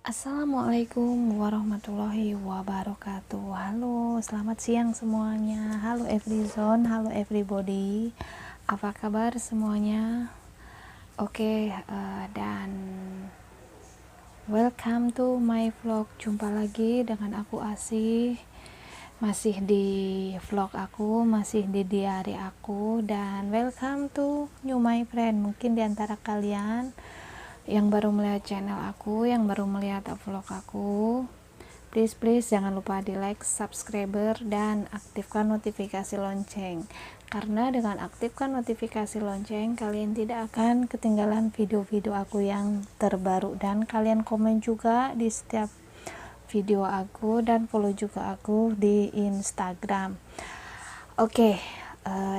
Assalamualaikum warahmatullahi wabarakatuh. Halo, selamat siang semuanya. Halo everyzone, halo everybody. Apa kabar semuanya? Oke, dan welcome to my vlog. Jumpa lagi dengan aku Asih. Masih di vlog aku, masih di diary aku, dan welcome to new my friend. Mungkin diantara kalian yang baru melihat channel aku, yang baru melihat vlog aku, please jangan lupa di like, subscriber, dan aktifkan notifikasi lonceng, karena dengan aktifkan notifikasi lonceng kalian tidak akan ketinggalan video-video aku yang terbaru. Dan kalian komen juga di setiap video aku, dan follow juga aku di Instagram. Oke,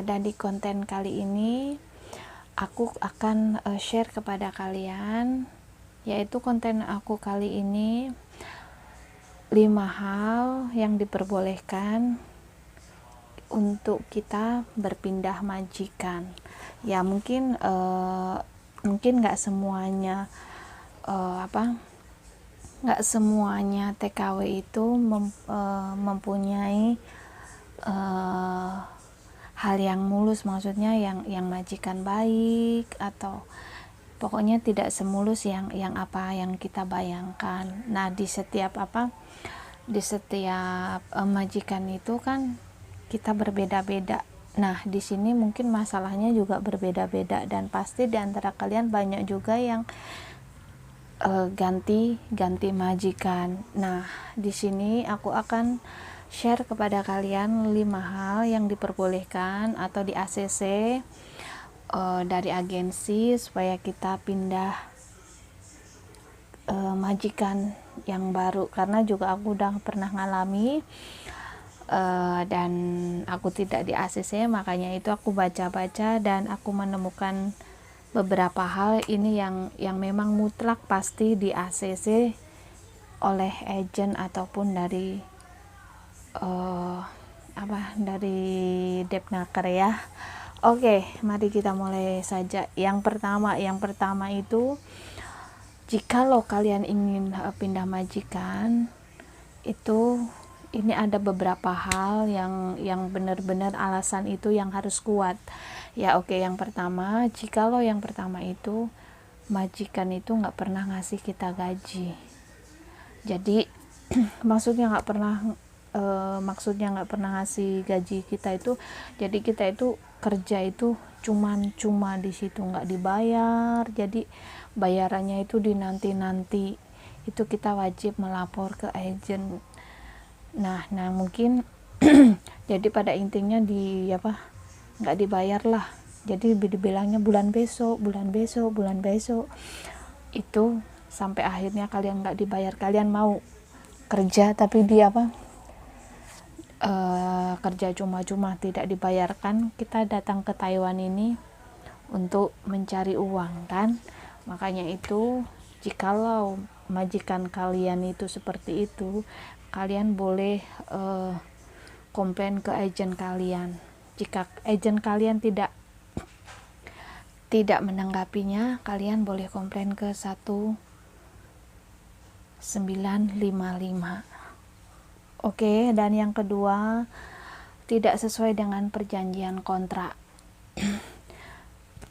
dan di konten kali ini aku akan share kepada kalian, yaitu konten aku kali ini 5 hal yang diperbolehkan untuk kita berpindah majikan. Ya mungkin nggak semuanya nggak semuanya TKW itu mempunyai hal yang mulus, maksudnya yang majikan baik, atau pokoknya tidak semulus yang kita bayangkan. Nah, di setiap majikan itu kan kita berbeda-beda. Nah, di sini mungkin masalahnya juga berbeda-beda, dan pasti di antara kalian banyak juga yang ganti majikan. Nah, di sini aku akan share kepada kalian 5 hal yang diperbolehkan atau di ACC dari agensi supaya kita pindah majikan yang baru, karena juga aku udah pernah ngalami dan aku tidak di ACC, makanya itu aku baca-baca dan aku menemukan beberapa hal ini yang memang mutlak pasti di ACC oleh agen ataupun dari dari Depnaker ya. Oke, mari kita mulai saja. Yang pertama itu, jikalau kalian ingin pindah majikan, itu ini ada beberapa hal yang benar-benar alasan itu yang harus kuat. Ya oke, yang pertama, jikalau yang pertama itu majikan itu nggak pernah ngasih kita gaji. Jadi maksudnya nggak pernah ngasih gaji kita itu, jadi kita itu kerja itu cuma di situ, nggak dibayar, jadi bayarannya itu dinanti-nanti, itu kita wajib melapor ke agen. Nah mungkin jadi pada intinya nggak dibayar lah, jadi dibilangnya bulan besok, itu sampai akhirnya kalian nggak dibayar. Kalian mau kerja tapi kerja cuma-cuma, tidak dibayarkan. Kita datang ke Taiwan ini untuk mencari uang kan, makanya itu jikalau majikan kalian itu seperti itu, kalian boleh komplain ke agen kalian. Jika agen kalian tidak menanggapinya, kalian boleh komplain ke 1955. Oke, dan yang kedua, tidak sesuai dengan perjanjian kontrak.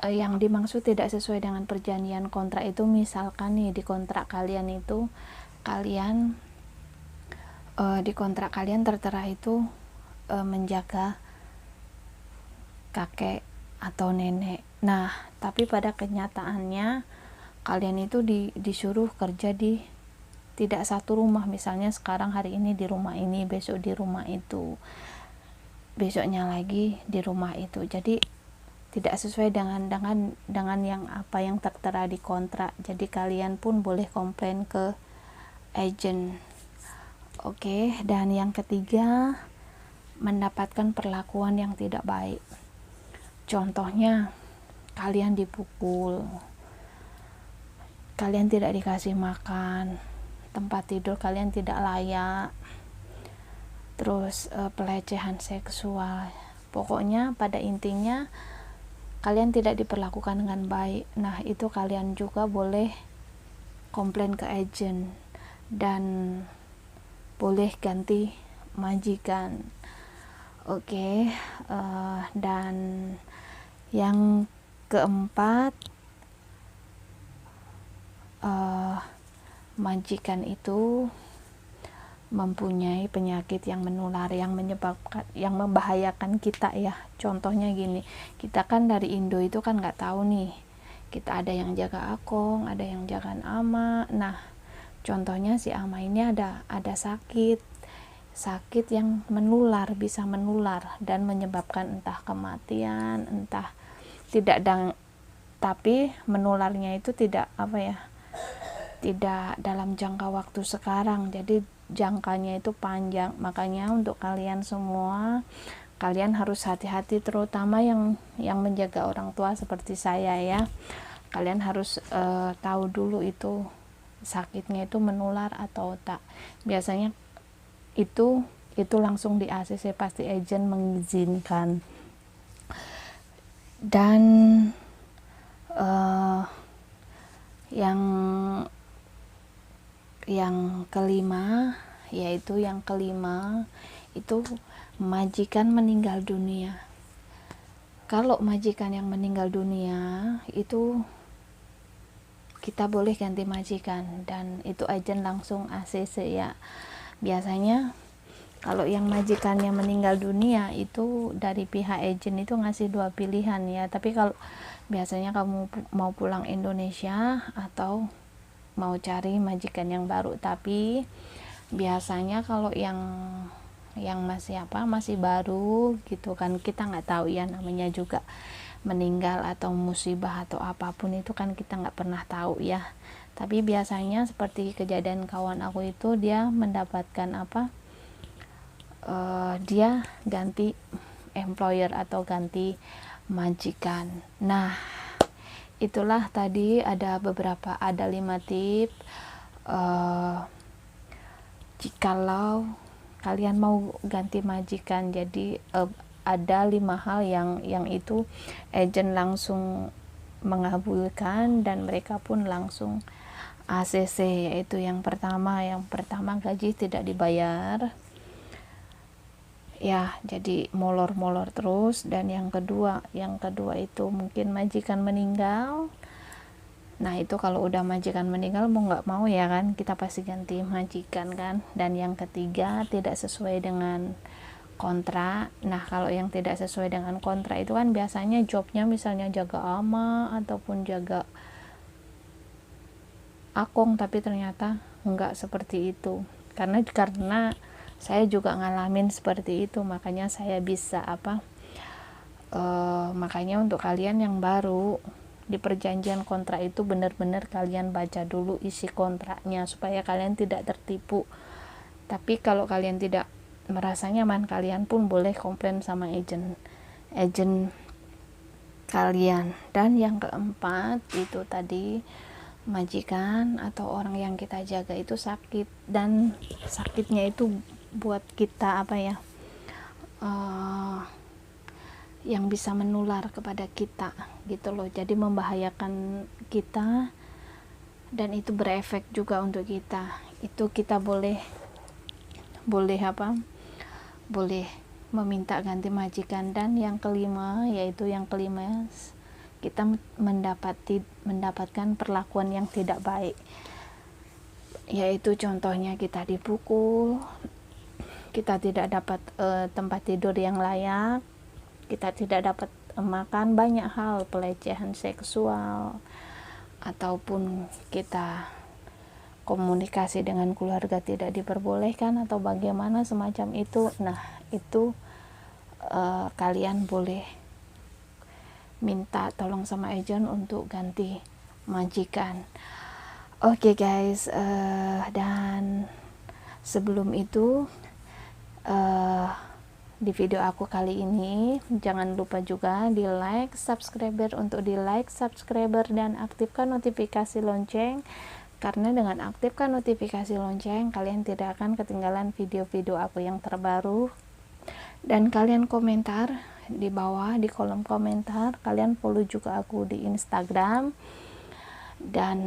Yang dimaksud tidak sesuai dengan perjanjian kontrak itu, misalkan nih di kontrak kalian itu di kontrak kalian tertera itu menjaga kakek atau nenek. Nah, tapi pada kenyataannya kalian itu disuruh kerja di tidak satu rumah. Misalnya sekarang hari ini di rumah ini, besok di rumah itu, besoknya lagi di rumah itu. Jadi tidak sesuai dengan yang yang tertera di kontrak. Jadi kalian pun boleh komplain ke agen. Oke, dan yang ketiga, mendapatkan perlakuan yang tidak baik. Contohnya, kalian dipukul, kalian tidak dikasih makan, tempat tidur kalian tidak layak, terus pelecehan seksual. Pokoknya pada intinya kalian tidak diperlakukan dengan baik. Nah, itu kalian juga boleh komplain ke agen dan boleh ganti majikan. Oke, dan yang keempat, majikan itu mempunyai penyakit yang menular, yang menyebabkan, yang membahayakan kita ya. Contohnya gini, kita kan dari Indo itu kan nggak tahu nih, kita ada yang jaga akong, ada yang jaga ama. Nah, contohnya si ama ini ada sakit yang menular, bisa menular dan menyebabkan entah kematian, entah tidak, tapi menularnya itu tidak tidak dalam jangka waktu sekarang, jadi jangkanya itu panjang. Makanya untuk kalian semua, kalian harus hati-hati, terutama yang menjaga orang tua seperti saya ya. Kalian harus tahu dulu itu sakitnya itu menular atau tak. Biasanya itu langsung di ACC, pasti agen mengizinkan. Dan yang kelima itu majikan meninggal dunia. Kalau majikan yang meninggal dunia itu kita boleh ganti majikan, dan itu agen langsung ACC ya. Biasanya kalau yang majikannya meninggal dunia itu dari pihak agen itu ngasih 2 pilihan ya. Tapi kalau biasanya kamu mau pulang Indonesia atau mau cari majikan yang baru. Tapi biasanya kalau yang masih baru gitu kan, kita nggak tahu ya, namanya juga meninggal atau musibah atau apapun itu kan kita nggak pernah tahu ya. Tapi biasanya seperti kejadian kawan aku itu, dia mendapatkan dia ganti employer atau ganti majikan. Nah, itulah tadi ada 5 tips. Jikalau kalian mau ganti majikan, jadi ada 5 hal yang itu agen langsung mengabulkan dan mereka pun langsung ACC, yaitu yang pertama gaji tidak dibayar ya, jadi molor terus. Dan yang kedua itu mungkin majikan meninggal. Nah, itu kalau udah majikan meninggal mau nggak mau ya kan, kita pasti ganti majikan kan. Dan yang ketiga, tidak sesuai dengan kontrak. Nah, kalau yang tidak sesuai dengan kontrak itu kan biasanya jobnya misalnya jaga ama ataupun jaga akong, tapi ternyata enggak seperti itu. Karena saya juga ngalamin seperti itu, makanya saya bisa makanya untuk kalian yang baru di perjanjian kontrak itu benar-benar kalian baca dulu isi kontraknya supaya kalian tidak tertipu. Tapi kalau kalian tidak merasa nyaman, kalian pun boleh komplain sama agen kalian. Dan yang keempat itu tadi, majikan atau orang yang kita jaga itu sakit, dan sakitnya itu buat kita yang bisa menular kepada kita gitu loh, jadi membahayakan kita dan itu berefek juga untuk kita. Itu kita boleh meminta ganti majikan. Dan yang kelima, kita mendapatkan perlakuan yang tidak baik, yaitu contohnya kita dipukul, kita tidak dapat tempat tidur yang layak, kita tidak dapat makan, banyak hal, pelecehan seksual, ataupun kita komunikasi dengan keluarga tidak diperbolehkan atau bagaimana semacam itu. Nah, itu kalian boleh minta tolong sama agen untuk ganti majikan. Oke guys, dan sebelum itu di video aku kali ini jangan lupa juga di like, subscriber dan aktifkan notifikasi lonceng, karena dengan aktifkan notifikasi lonceng kalian tidak akan ketinggalan video-video aku yang terbaru. Dan kalian komentar di bawah di kolom komentar, kalian follow juga aku di Instagram. Dan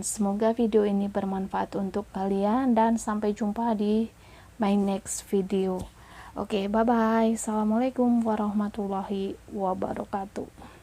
semoga video ini bermanfaat untuk kalian, dan sampai jumpa di my next video. Oke, bye bye. Assalamualaikum warahmatullahi wabarakatuh.